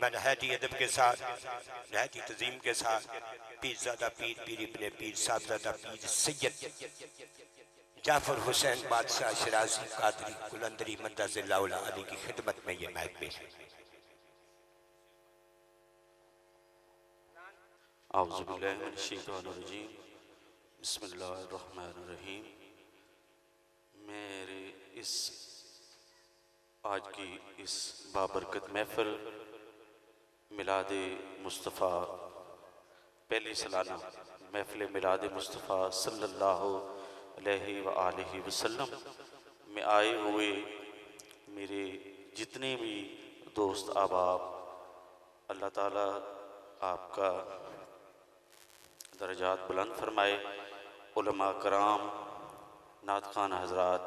मैं नहायती अदब के साथ, नहायती तज़ीम के साथ पीरज़ादा पीर पीर इब्ने पीर साहबज़ादा पीर सैयद जाफर हुसैन बादशाह शिराजी कादरी कुलंदरी मद्दाज़िल्लाहुल अली की खिदमत में ये महफिल है। औज़ु बिल्लाहि मिनश शैतानिर रजीम, बिस्मिल्लाहिर रहमानिर रहीम। मेरे इस आज की इस बाबरकत महफिल मिलादे मुस्तफ़ा पहली सालाना महफिल मिलादे मुस्तफ़ा सल्लल्लाहु अलैहि व आलिहि वसल्लम में आए हुए मेरे जितने भी दोस्त अहबाब, अल्लाह ताला आपका दर्जात बुलंद फरमाए। उलमा कराम, नात खान हजरात,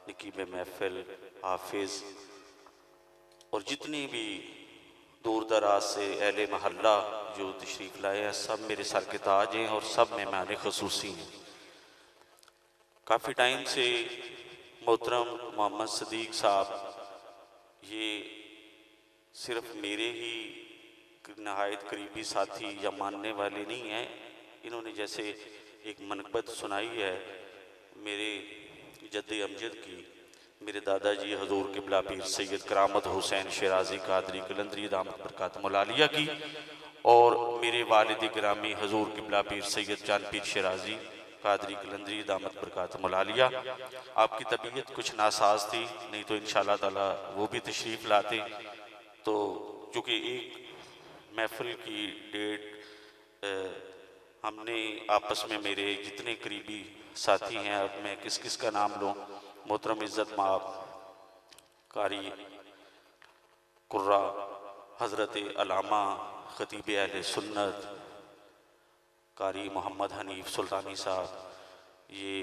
नकीब महफिल, हाफिज़ और जितनी भी दूर दराज से अहले महल्ला जो तशरीफ़ लाए हैं, सब मेरे सर के ताज हैं और सब मेहमान ख़ुसूसी हैं। काफ़ी टाइम से मोहतरम मोहम्मद सदीक साहब ये सिर्फ मेरे ही नहायत करीबी साथी या मानने वाले नहीं हैं। इन्होंने जैसे एक मनक़बत सुनाई है मेरे जद्द अमजद की, मेरे दादाजी हजूर क़िबला पीर सैयद करामत हुसैन शिराजी कादरी कलंदरी दामत बरकातुहुल आलिया की, और मेरे वालिद गिरामी हजूर क़िबला पीर सैयद जान पीर शिराजी कादरी कलंदरी दामत बरकातुहुल आलिया। आपकी तबीयत कुछ नासाज थी, नहीं तो इंशाअल्लाह ताला वो भी तशरीफ़ लाते। तो चूँकि एक महफिल की डेट हमने आपस में, मेरे जितने करीबी साथी हैं, अब मैं किस किस का नाम लूँ, मोहतरम इज़्ज़त माब कारी कुर्रा हज़रत अल्लामा ख़तीब अहले सुन्नत कारी मोहम्मद हनीफ सुल्तानी साहब, ये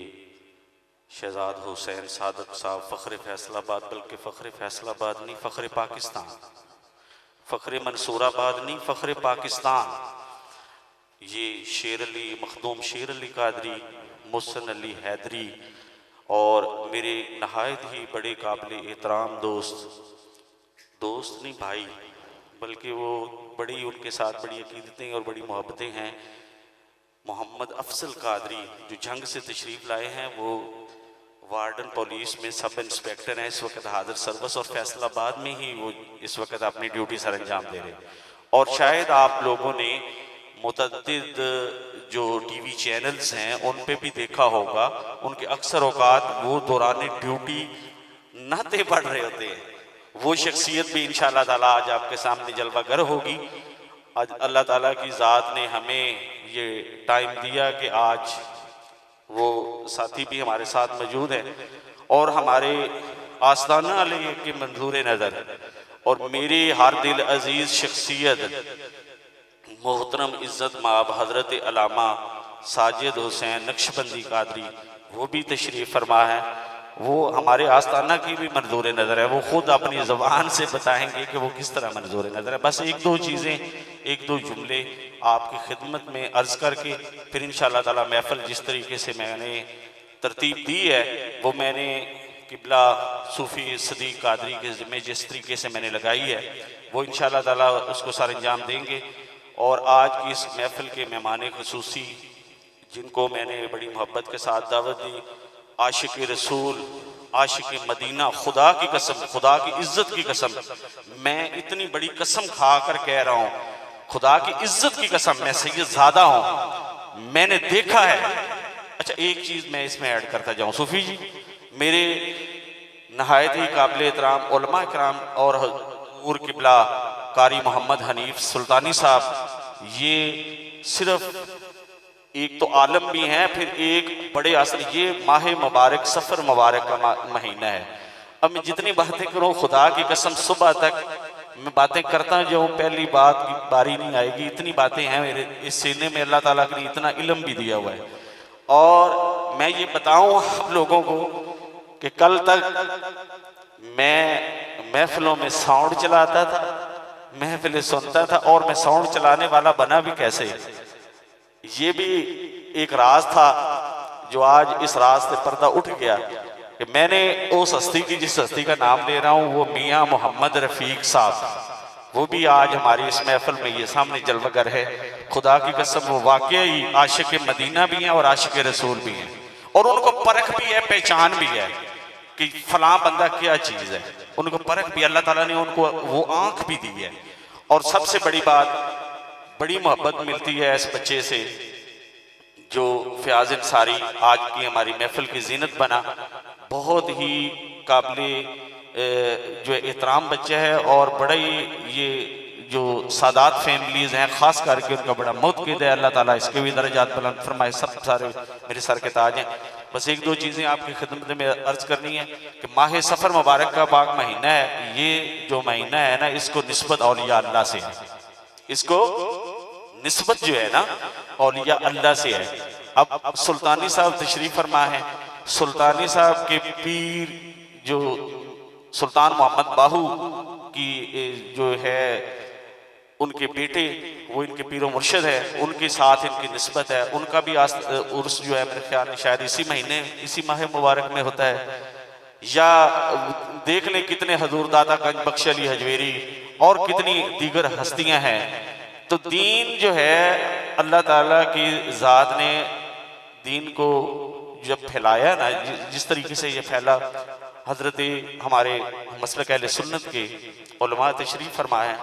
शहजाद हुसैन सादक साहब फ़ख्र फैसलाबाद, बल्कि फ़ख्र फैसलाबाद नहीं, फ़ख्र पाकिस्तान, फ़ख्र मंसूराबाद नहीं, फ़ख्र पाकिस्तान, ये शेर अली मखदूम शेर अली कादरी, मुहसिन अली हैदरी और मेरे नहायत ही बड़े काबिल एहतराम दोस्त नहीं भाई, बल्कि वो बड़ी, उनके साथ बड़ी अकीदतें और बड़ी मोहब्बतें हैं, मोहम्मद अफजल कादरी जो जंग से तशरीफ़ लाए हैं। वो वार्डन पुलिस में सब इंस्पेक्टर हैं इस वक्त हाजिर सर्विस, और फैसलाबाद में ही वो इस वक्त अपनी ड्यूटी सर अंजाम दे रहे हैं। और शायद आप लोगों ने मुतअद्दिद जो टीवी चैनल्स हैं उन पे भी देखा होगा, उनके अक्सर औकात वो दौरान ड्यूटी नाते पढ़ रहे होते हैं। वो शख्सियत भी इंशाअल्लाह ताला आज आपके सामने जलवागर होगी। आज अल्लाह ताला की ज़ात ने हमें ये टाइम दिया कि आज वो साथी भी हमारे साथ मौजूद हैं और हमारे आस्ताना अली के मंजूर नज़र और मेरी हर दिल अजीज़ शख्सियत मोहतरम इज़्ज़त माब हज़रत अल्लामा साजिद हुसैन नक्शबंदी कादरी, वो भी तशरीफ़ फरमा है। वो हमारे आस्ताना की भी मंजूर नज़र है, वो ख़ुद अपनी ज़बान से बताएंगे कि वो किस तरह मंजूर नज़र है। बस एक दो चीज़ें, एक दो जुमले आपकी खिदमत में अर्ज़ करके फिर इंशाअल्लाह ताला महफिल जिस तरीके से मैंने तरतीब दी है वो मैंने क़िबला सूफ़ी सदीक कादरी के ज़िम्मे जिस तरीके से मैंने लगाई है वो इंशाअल्लाह ताला उसको सर अंजाम देंगे। और आज की इस महफिल के मेहमान ख़ुसूसी जिनको मैंने बड़ी मोहब्बत के साथ दावत दी, आशिक रसूल, आशिक मदीना, खुदा की कसम, खुदा की इज़्ज़त की कसम, मैं इतनी बड़ी कसम खा कर कह रहा हूँ, खुदा की इज़्ज़त की कसम, मैं सैयदज़ादा हूँ, मैंने देखा है। अच्छा एक चीज़ मैं इसमें ऐड करता जाऊँ, सूफ़ी जी मेरे नहायत ही काबिल एहतराम उलमा कराम और हज़ूर क़िबला कारी मोहम्मद हनीफ सुल्तानी साहब, ये सिर्फ एक तो आलम भी हैं, फिर एक बड़े असर, ये माह मुबारक सफ़र मुबारक का महीना है। अब मैं जितनी बातें करूँ खुदा की कसम सुबह तक मैं बातें करता जाऊँ, पहली बात की बारी नहीं आएगी, इतनी बातें हैं मेरे इस सीने में, अल्लाह ताला ने इतना इल्म भी दिया हुआ है। और मैं ये बताऊँ आप लोगों को कि कल तक मैं महफिलों में साउंड चलाता था, महफिलें सुनता था, और मैं साउंड चलाने वाला बना भी कैसे, ये भी एक राज था जो आज इस राज से पर्दा उठ गया कि मैंने उस हस्ती की, जिस हस्ती का नाम ले रहा हूँ वो मियाँ मोहम्मद रफ़ीक साहब, वो भी आज हमारी इस महफिल में ये सामने जलवागर है। खुदा की कसम वो वाकई आशिक मदीना भी हैं और आशिक रसूल भी हैं, और उनको परख भी है, पहचान भी है कि फलां बंदा क्या चीज़ है। उनको परख भी, अल्लाह ताला ने उनको वो आँख भी दी है। और सबसे बड़ी बात, बड़ी मोहब्बत मिलती है इस बच्चे से जो फ़याज़ अंसारी आज की हमारी महफिल की जीनत बना। बहुत ही काबिल जो एहतराम बच्चा है, और बड़ा ही ये जो सादात फैमिलीज़ हैं ख़ास करके उनका बड़ा मुतक़िद है। अल्लाह ताला इसके भी दर्जात बुलंद फरमाए। सब सारे मेरे सर के ताज हैं। बस एक दो चीज़ें आपकी खिदमत में अर्ज़ करनी है कि माह सफ़र मुबारक का पाक महीना है। ये जो महीना है ना, इसको निस्बत औलिया अल्लाह से है। इसको निस्बत जो है ना औलिया अल्लाह से है। अब सुल्तानी साहब तशरीफ़ फरमा है। सुल्तानी साहब के पीर जो सुल्तान मोहम्मद बाहू की जो है उनके बेटे, वो इनके पीरो मुर्शिद है, उनके साथ इनकी निस्बत है। उनका भी उर्स जो है मेरे ख्याल में शायद इसी महीने, इसी माह मुबारक में होता है। या देख लें कितने हजूर दादा गंज बख्श अली हजवेरी और कितनी दीगर हस्तियां हैं। तो दीन जो है अल्लाह ताला की ज़ात ने दीन को जब फैलाया ना, जिस तरीके से ये फैला, हजरत हमारे मसलक अहले सुन्नत के उलमा तशरीफ़ फरमाए हैं।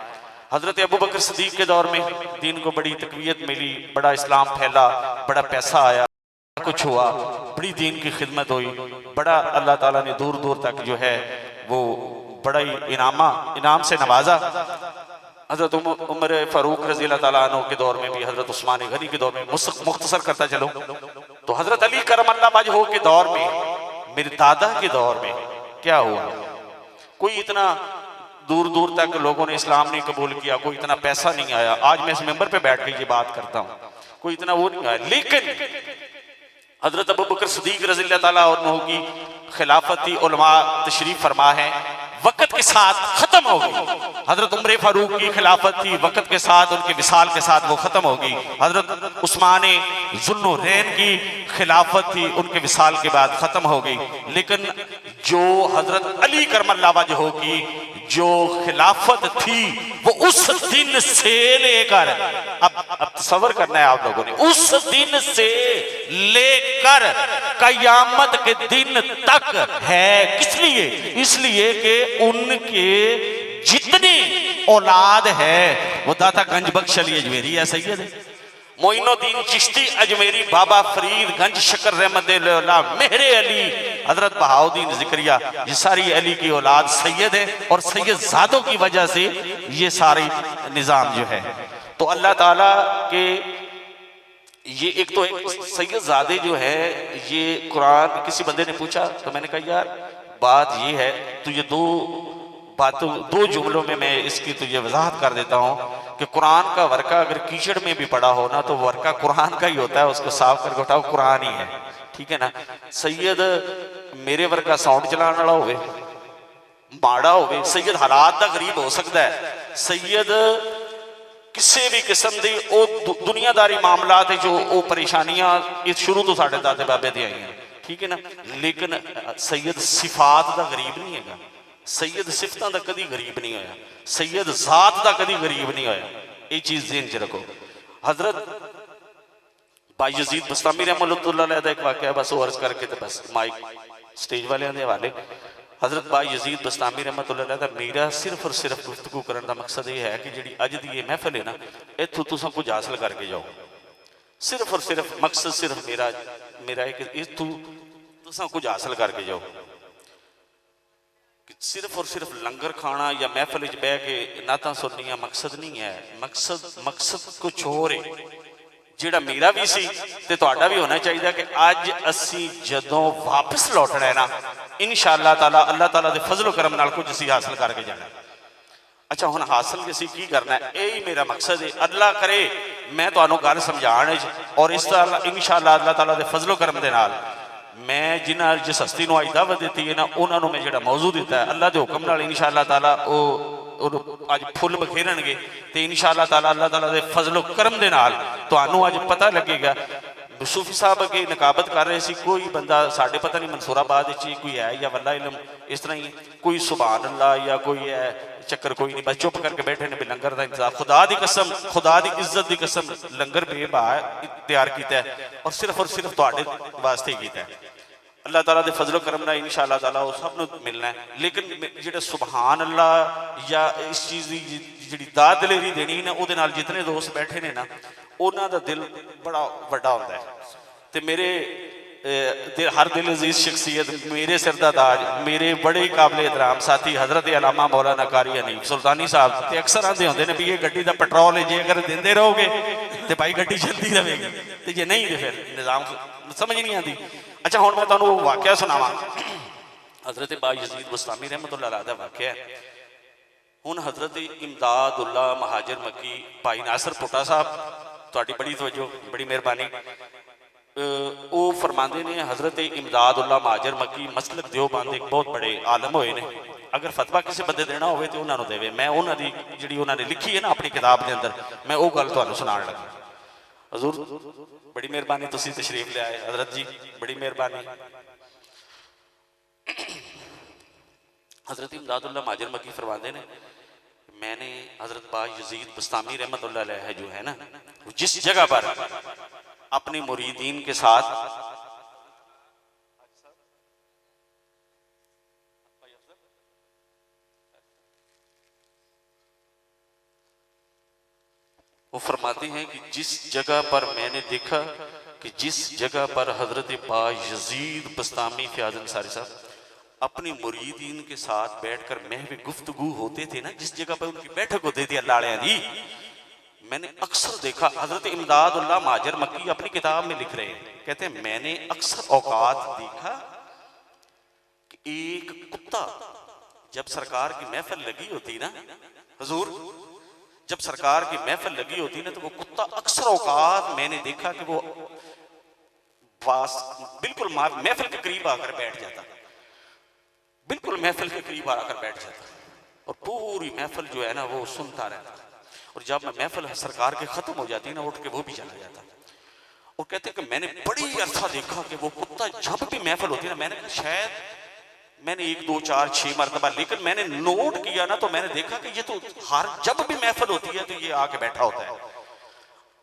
हजरत अबू बकर सिद्दीक़ के दौर में दीन को बड़ी तक़वियत मिली, बड़ा इस्लाम फैला, बड़ा पैसा आया, कुछ हुआ, बड़ी दीन की खिदमत हुई, बड़ा अल्लाह ताला ने दूर दूर तक जो है वो बड़ा ही इनाम से नवाजा। हजरत उमर फ़ारूक रज़ी अल्लाह ताला अन्हु के दौर में भी, हजरत उस्मान गनी के दौर में, मुख्तसर करता चलो तो हजरत अली करमल्लाह वजहू के दौर में, मेरे दादा के दौर में क्या हुआ, कोई इतना दूर दूर तक लोगों ने इस्लाम नहीं कबूल किया, कोई इतना पैसा नहीं आया। आज मैं इस मेंबर पे बैठ के ये बात करता हूँ, कोई इतना वो नहीं आया। लेकिन हजरत अबू बकर सिद्दीक़ रज़ी अल्लाह ताला अन्हु की खिलाफती उलमा तशरीफ फरमा है, वक़्त के साथ खत्म हो गई। हजरत उमर फारूक की खिलाफत थी, वक़्त के साथ उनके विसाल के साथ वो खत्म हो गई। हजरत उस्मान ज़ुन्नुरैन की खिलाफत थी, उनके विसाल के बाद खत्म हो गई। लेकिन जो हजरत अली करमल्लाह वजहू की जो खिलाफत थी, वो उस दिन से लेकर अब तसव्वुर करना है आप लोगों ने, उस दिन से लेकर कयामत के दिन तक है। किस लिए? इसलिए कि उनके जितनी औलाद है वो दाता गंज बख्श अली अजमेरी है, सैयद है, मोइनुद्दीन चिश्ती अजमेरी, बाबा फरीद गंज शकर रहमतुल्लाह, मेहरे अली, हजरत बहाउद्दीन जिक्रिया, ये सारी अली की औलाद सैयद है। और सैयद ज़ादों की वजह से ये सारी निज़ाम जो है, तो अल्लाह ताला के ये एक तो सैयद ज़ादे जो है, ये कुरान किसी बंदे ने पूछा तो मैंने कहा यार बात ये है, तुझे दो जुमलों में मैं इसकी तुझे वजाहत कर देता हूँ कि कुरान का वर्का अगर कीचड़ में भी पड़ा हो ना, तो वर्का कुरान का ही होता है, उसको साफ करके उठाओ, कुरान ही है, ठीक है ना। सैयद मेरे वर्का साउंड चलाने वाला होवे, माड़ा होवे, सैयद हालात दा गरीब हो सकता है, सैयद किसी भी किस्म की दुनियादारी मामलात जो वो परेशानियां शुरू तो साढ़े दादे बाबे दी आई हैं, ठीक है ना। लेकिन सैयद सिफात दा गरीब नहीं है, सैयद सिफतां दा कदी गरीब नहीं होया, सैयद ज़ात दा कदी गरीब नहीं होया। ये चीज़ ज़हन च रखो। हजरत बायजीद बस्तामी रहमतुल्लाह अलैह दा एक वाक़या बस वो अर्ज करके तो बस माइक स्टेज वाले दे हवाले। हजरत बायजीद बस्तामी रहमतुल्लाह अलैह दा मेरा सिर्फ और सिर्फ गुफ्तगू करने का मकसद ये है कि जी अज की ये महफिल है ना, इत्थों तुसां कुछ हासिल करके जाओ। सिर्फ और सिर्फ मकसद सिर्फ मेरा एक इत्थों तुसां कुछ हासिल करके जाओ। सिर्फ और सिर्फ लंगर खाना या महफिल बह के नाता सुननिया मकसद नहीं है। मकसद कुछ होर है, जिहड़ा मेरा भी सी ते तुहाडा भी होना चाहिए कि अज असी जदों वापस लौटना है ना, इंशाअल्लाह ताला अल्लाह ताला दे फजलो करम नाल कुछ असी हासिल करके जाना। अच्छा हुण हासिल असी की करना है, यही मेरा मकसद है। अल्लाह करे मैं तुहानूं गल समझाण और इस इंशाअल्लाह अल्लाह ताला दे फजलो करम दे नाल मैं जिन्हें जिस हस्ती को अज दावत दी है ना, उन्होंने मैं जो मौजू दिता है अल्लाह के हुक्म नाल इंशाअल्लाह ताला अज फुल बखेरनगे तो इंशाअल्लाह ताला अल्लाह ताला के फजलो करम दे नाल तुहानूं अज पता लगेगा। सूफी साहब अगे नकाबत कर रहे थे, कोई बंदा साढ़े पता नहीं मंसूराबाद कोई है या वल्ला इलम इस तरह ही कोई सुभान अल्लाह या कोई है चक्कर कोई नहीं, बस चुप करके बैठे ने भी लंगर का इंतजाम। खुदा दी कसम, खुदा दी इज्जत दी कसम, लंगर बेबा तैयार किया और सिर्फ तुहाडे वास्ते ही किया। अल्लाह ताला दे फजलो करम नाल इंशाअल्लाह ताला वो सब नूं मिलना है। लेकिन जिहड़ा सुबहान अल्लाह या इस चीज़ की जिहड़ी दाद दलेरी देनी ना, उहदे नाल जितने दोस्त बैठे ने ना, उन्हां दा दिल बड़ा वड्डा हुंदा है। ते मेरे हर दिल अजीज शख्सियत, मेरे सिर दा ताज, मेरे बड़े ही काबिल एहतराम साथी हज़रत अल्लामा मौलाना कारी हनीफ सुल्तानी साहब ते अक्सर आते होंगे ने भी ये गड्डी दा पेट्रोल है, जे अगर देंदे रहोगे तो भाई गड्डी चलती रहेगी, तो जे नहीं तो फिर निज़ाम समझ नहीं आती। अच्छा हुण मैं तुहानूं वाक़या सुनावां, हज़रत बायज़ीद बुस्तामी रहमतुल्लाह अलैह दा वाक़या है। हुण हज़रत इमदादुल्लाह महाजिर मक्की भाई नासिर पुट्टा साहब, तुहाडी बड़ी तवज्जो, बड़ी मेहरबानी, वो फरमाते ने हज़रत इमदादुल्लाह महाजिर मक्की मसलक देवबंद एक बहुत बड़े आलम होए ने। अगर फतवा किसी बंदे देना हो तो उन्होंने देवे। मैं उन्होंने जी उन्होंने लिखी है ना अपनी किताब के अंदर, मैं वो गल तुहानूं सुनाण लगा। हजूर बड़ी मेहरबानी, तुसीं तशरीफ ले आए हज़रत जी, बड़ी मेहरबानी। हज़रत इमदादुल्लाह महाजिर मक्की फरमाते ने, मैंने हज़रत बायज़ीद बुस्तामी रहमतुल्लाह अलैह जो है ना, जिस जगह पर अपने मुरीदीन के साथ वो फरमाते हैं कि जिस जगह पर मैंने देखा कि जिस जगह पर हजरत बायज़ीद बुस्तामी फ़याज़ अंसारी साहब अपनी मुरीदीन के साथ बैठकर महवी गुफ्तगू होते थे ना, जिस जगह पर उनकी बैठक होती थी अल्लाह वालियां दी, मैंने अक्सर देखा। हजरत इमदादुल्लाह महाजिर मक्की अपनी किताब में लिख रहे हैं, कहते हैं मैंने अक्सर औकात देखा कि एक कुत्ता जब सरकार की महफिल लगी होती ना, हजूर जब सरकार की महफिल लगी होती ना, तो वो कुत्ता अक्सर औकात मैंने देखा कि वो बिल्कुल महफिल के करीब आकर बैठ जाता, बिल्कुल महफिल के करीब आकर बैठ जाता और पूरी महफिल जो है ना वो सुनता रहता। और जब मैं महफिल सरकार के खत्म हो जाती ना, उठ के वो भी चला जाता। और कहते कि मैंने बड़ी अरसा देखा कि वो कुत्ता जब भी महफिल होती ना, मैंने कहा शायद मैंने 1 2 4 6 मरतबा, लेकिन मैंने नोट किया ना तो मैंने देखा कि ये तो हर जब भी महफिल होती है तो ये आके बैठा होता है।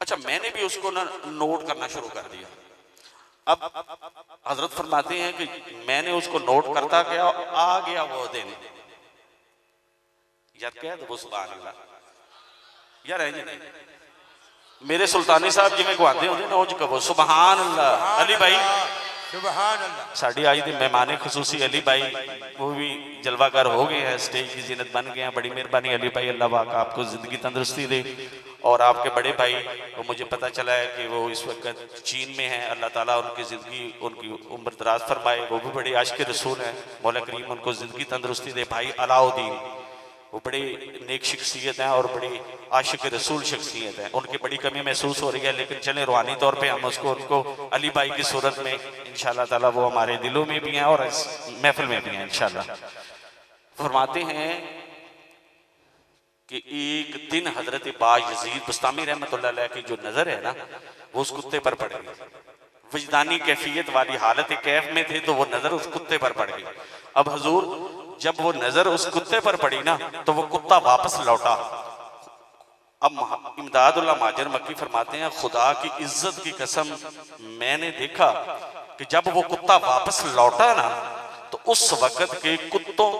अच्छा मैंने भी उसको ना नोट करना शुरू कर दिया। अब हजरत फरमाते हैं कि मैंने उसको नोट करता गया, आ गया वो दिन यार क्या तो वो सुभान अल्लाह यार है जी नहीं, मेरे सुल्तानी साहब जिवें गुआंदे होंदे ना उंज कहो सुभान अल्लाह। अली भाई सुभान अल्लाह, साड़ी आज के मेहमान खसूसी अली भाई वो भी जलवागर हो गए हैं, स्टेज की जीनत बन गए हैं, बड़ी मेहरबानी अली भाई, अल्लाह पाक आपको ज़िंदगी तंदुरुस्ती दे। और आपके बड़े भाई वो मुझे पता चला है कि वो इस वक्त चीन में हैं, अल्लाह ताला उनकी ज़िंदगी उनकी उम्र दराज फरमाए, वो भी बड़े आशिक रसूल हैं, मौला करीम उनको ज़िंदगी तंदुरुस्ती दे। भाई अलाउद्दीन वो बड़ी नेक शख्सियत हैं और बड़ी आशिक रसूल शख्सियत है, उनकी बड़ी कमी महसूस हो रही है, लेकिन चले रूहानी तौर पे हम उसको उनको अली भाई की सूरत में इंशाअल्लाह ताला वो हमारे दिलों में भी हैं और इस महफिल में भी हैं इंशाअल्लाह। फरमाते हैं कि एक दिन हजरत बायज़ीद बुस्तामी रहमतुल्लाह अलैह की जो नज़र है ना वो उस कुत्ते पर पड़ गई, वजदानी कैफियत वाली हालत कैफ में थे तो वो नज़र उस कुत्ते पर पड़ गई। अब हजूर जब वो नजर उस कुत्ते पर पड़ी ना तो वो कुत्ता वापस लौटा। अब इमदादुल्लाह महाजिर मक्की फरमाते हैं खुदा की इज्जत की कसम मैंने देखा कि जब वो कुत्ता वापस लौटा ना तो उस वक्त के कुत्तों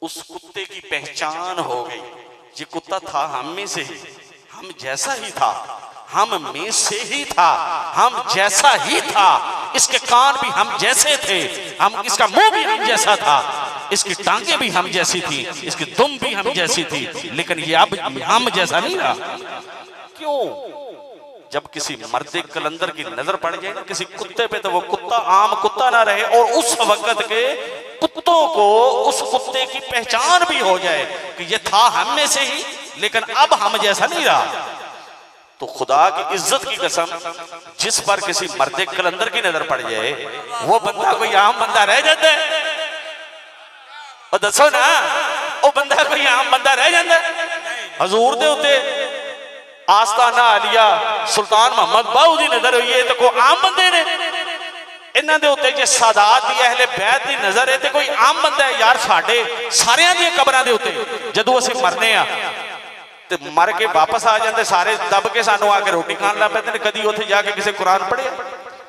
उस कुत्ते की पहचान हो गई, ये कुत्ता था हम में से ही, हम जैसा ही था, हम में से ही था, हम जैसा ही था, इसके कान भी हम जैसे थे, हम इसका मुंह भी हम जैसा था, इसकी टांगे भी हम जैसी थी, इसकी दुम भी हम जैसी थी, लेकिन ये अब हम जैसा नहीं रहा। क्यों? जब किसी मर्द कलंदर की नजर पड़ जाए ना किसी कुत्ते पे तो वो कुत्ता आम कुत्ता ना रहे और उस वक्त के कुत्तों को उस कुत्ते की पहचान भी हो जाए कि ये था हम में से ही लेकिन अब हम जैसा नहीं रहा। तो खुदा की इज्जत की कसम जिस पर किसी मर्द कलंदर की नजर पड़ जाए वो बंदा कोई आम बंदा रह जाता है? और दसो ना वो बंदा कोई आम बंदा रह जाता है? हजूर दे उत्ते आस्ताना आलिया सुल्तान मोहम्मद बाऊ की नजर हुई है तो कोई आम बंदे ने? इन्हां दे उत्ते जे सादात दी अहले बैत दी नज़र है तो कोई आम बंदा है यार साडे सारियां दी कबरां दे उत्ते जदों असीं मरने आ ते मर के वापस आ जाते सारे दब के सानू आके रोटी खान लग पैंदे ने कदी उत्थे जाके किसी कुरान पढ़िया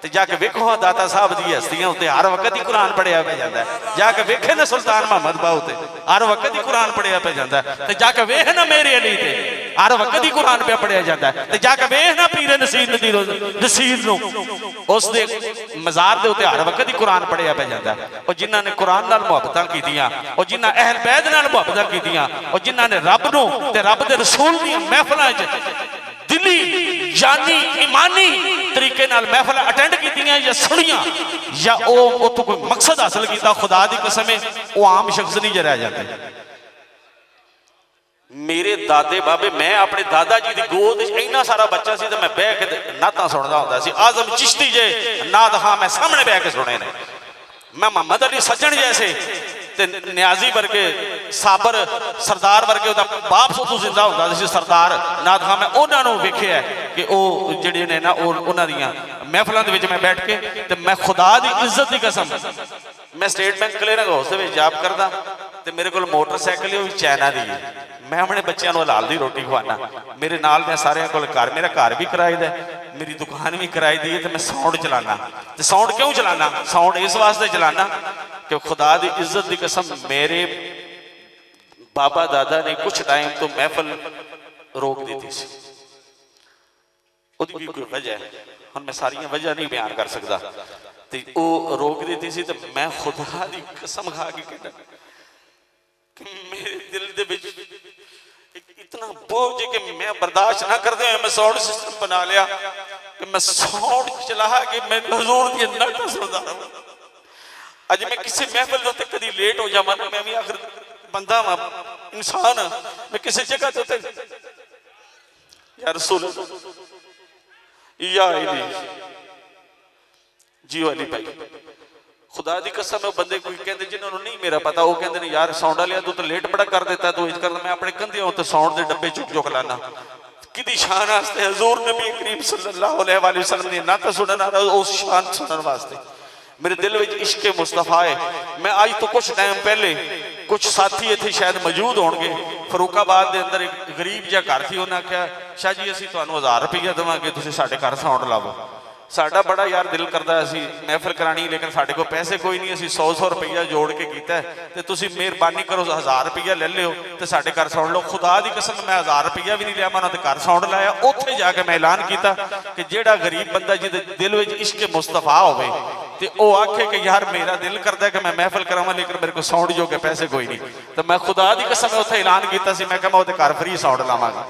ते जाके वेखो दाता साहब दी हस्तियां उत्ते हर वक्त ही कुरान पढ़िया पे जाता है जाके वेखे ना सुल्तान मोहम्मद बाऊ ते हर वक्त ही कुरान पढ़िया पे जाता है ते जाके वेख ना मेरे अली ते हर वक्त ही कुरान पे पढ़िया जाता है ते जाके वेख ना पीर नसीर नूं उस दे मज़ार दे उत्ते हर वक्त ही कुरान पढ़िया पे जाता है और जिन्हां ने कुरान नाल मुहब्बतां कीतियां और जिन्हां अहल बैत नाल मुहब्बतां कीतियां और जिन्हां ने रब नूं ते रब दे रसूल दी महफिलां च दिली जानी ईमानी तरीके नाल महफिल अटेंड कीतियां या सुनियां या उतो कोई मकसद हासिल किया खुदा दी कसम है वो आम शख्स नहीं रह जाते। मेरे दादे बाबे मैं अपने दादा जी की गोद इन्ना सारा बच्चा सी तो मैं बह के नातां सुनदा हुंदा सी। आजम चिश्ती जे नात हाँ मैं सामने बह के सुने ने। मैं मोहम्मद अली सज्जन जैसे ते न्याजी वर्गे साबर सरदार वर्गे बाप सोतों जिंदा होंदा सी सरदार नात खां मैं उन्होंने वेखिया कि वह जिहड़े ने ना उन्हां दियां महफिलों दे विच मैं बैठ के ते मैं खुदा दी इज्जत दी कसम मैं state bank clearing house they which job करदा ते मेरे कोल मोटरसाइकिल ही चाइना दी मैं अपने बच्चों को हलाल दी रोटी खवाना मेरे नाल मैं सारे को घर मेरा घर भी किराए दा मेरी दुकान भी किराए दी है तो मैं साउंड चलाना तो साउंड क्यों चलाना साउंड इस वास्ते चलाना कि खुदा दी इज्जत दी कसम मेरे बाबा दादा ने कुछ टाइम तो महफिल रोक दी थी उसकी भी कोई वजह है हम मैं सारियां वजह नहीं बयान कर सकता तो वो रोक दी थी तो मैं खुदा दी कसम खा के कहना कि मेरे दिल दे विच इतना बोझ है कि मैं बर्दाश्त ना करते हुए मैं साउंड सिस्टम बना लिया कि मैं साउंड चला के मैं हुजूर दी नाता सुनदा रहा। अज मैं किसी महफिल दे उत्ते कदी लेट हो जावां मैं भी आखिर बंदा वा इंसान मैं किसी जगह ते उत्ते या रसूल या अली जी अली भाई खुदा दी कसम है बंदे कोई कहते जिन्होंने नहीं मेरा पता वो कहते ने यार साउंड वालिया तू तो लेट बड़ा कर देता तू इस कर मैं अपने कंधियों उत्ते साउंड दे डब्बे चुक चुक लाना किदी शान वास्ते हुजूर नबी करीम सल्लल्लाहु अलैहि वसल्लम ने नाता सुनना उस शान सुनने वास्ते मेरे दिल में इश्क मुस्तफा है। मैं आज तो कुछ टाइम पहले कुछ साथी इतने शायद मौजूद होंगे फरूकाबाद के अंदर एक गरीब जहा घर थी उन्हें आख्या शाह जी असीं तुहानूं 1000 रुपया देवांगे तुसीं साडे घर साउंड लावो। साडा बड़ा यार दिल करता असीं महफिल करानी लेकिन साडे कोल पैसे कोई नहीं असीं 100 रुपया जोड़ के कीता ते तुसीं मेहरबानी करो 1000 रुपया ले लियो ते साडे घर साउंड लो। खुदा दी कसम मैं 1000 रुपया भी नहीं लिया मैं उन्हां दे घर साउंड लाया। उत्थे जाके मैं ऐलान किया कि जिहड़ा गरीब बंदा जिहदे दिल विच इश्क मुस्तफा होवे ते ओ आखे कि यार मेरा दिल करता है कि मैं महफिल करावां लेकिन मेरे को साउंड जोगे पैसे कोई नहीं तो मैं खुदा दी कसम उत्थे ऐलान किया सी मैं मैं उहदे घर फ्री साउंड लावांगा।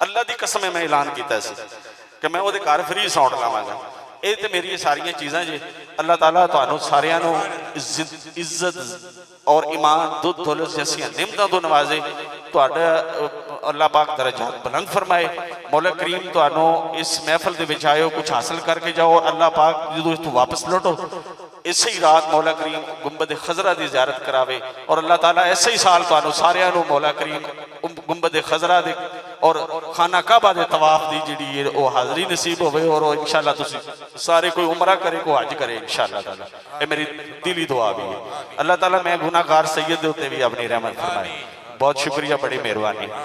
अल्लाह दी कसम मैं ऐलान किया कि मैं उहदे घर फ्री साउंड लावांगा। ये तो मेरी सारिया चीज़ां जी अल्लाह ताला तुहानूं सारियां नूं इज्जत और ईमान दुध दौलत जैसियां निमतां तो नवाजे तुहाडा अल्लाह पाक दरजात बुलंद फरमाए। मौला करीम तुहानूं इस महफिल दे विच आए हो कुछ हासिल करके जाओ अल्लाह पाक जदों इत्थों वापस लौटो इसे ही रात मौला करीम गुंबद खजरा की ज़ियारत करावे और अल्लाह ताला ऐसे ही साल तुहानूं सारियां नूं मौला करीम गुंबद खजरा दे और खाना काबा दे तवाफ दी जिहड़ी है वो हाज़री नसीब होवे और इंशाअल्लाह तुसीं सारे कोई उमरा करे कोई हज करे इंशाअल्लाह ताला ये मेरी दिली दुआ भी है। अल्लाह ताला मैं गुनाहगार सैयद दे उत्ते भी अपनी रहमत फरमाए। बहुत शुक्रिया बड़ी मेहरबानी।